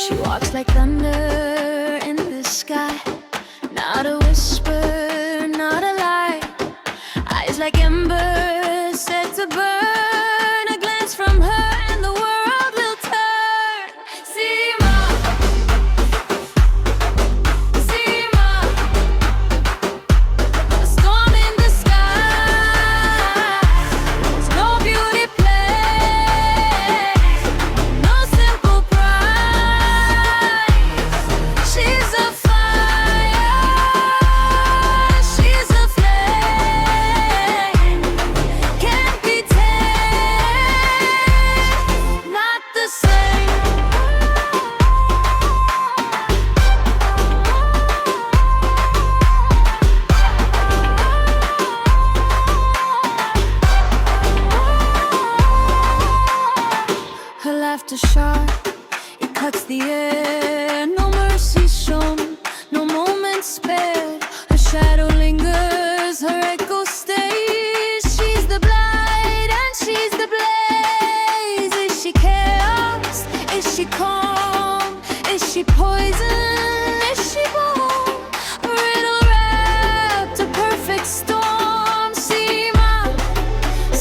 She walks like thunder in the sky. Not a whisper, not a lie. Eyes like embers set to burn. A glance from her and the world will turn. Seema, Seema, a storm in the sky. There's no beauty place, no simple prize. She's a fire, she's a flame, can't be tamed, not the same. Her laughter sharp, it cuts the air. No mercy shown, no moment spared. Her shadow lingers, her echo stays. She's the blight and she's the blaze. Is she chaos? Is she calm? Is she poison? Is she balm? A riddle wrapped, a perfect storm. Seema,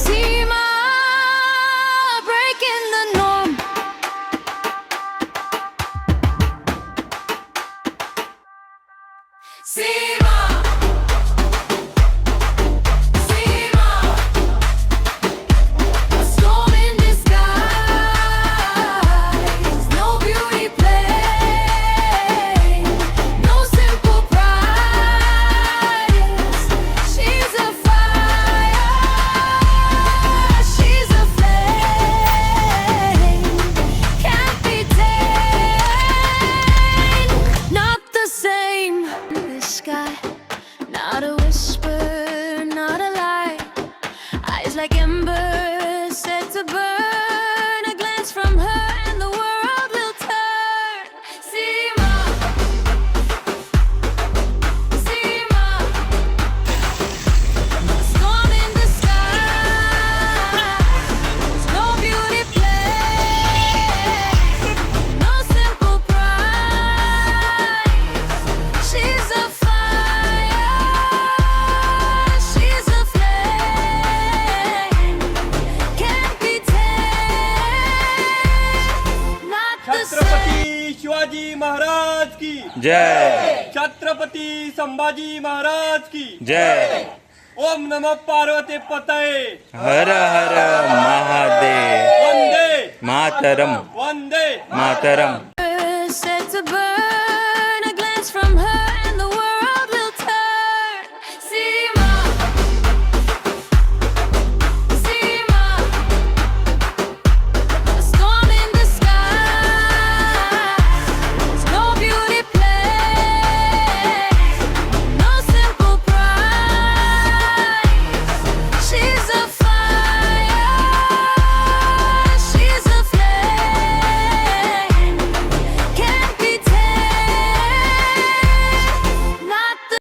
Seema, breaking the norm. Seema, Seema, a storm in disguise. No beauty play, no simple prize. She's a fire, she's a flame, can't be tamed, not the same. The sky, not a whisper, not a lie. Eyes like embers set to burn. A glance from her and the world will turn. Seema, Seema, a storm in the sky. There's no beauty place, no simple prize. She's a fire, she's a flame, can't be tamed, not the same. Chhatrapati Shivaji Maharaj की जय छत्रपती संभाजी महाराज की जय। ओम नमः पार्वती पतये हर हर महादेव वंदे मातरम वंदे मातरम।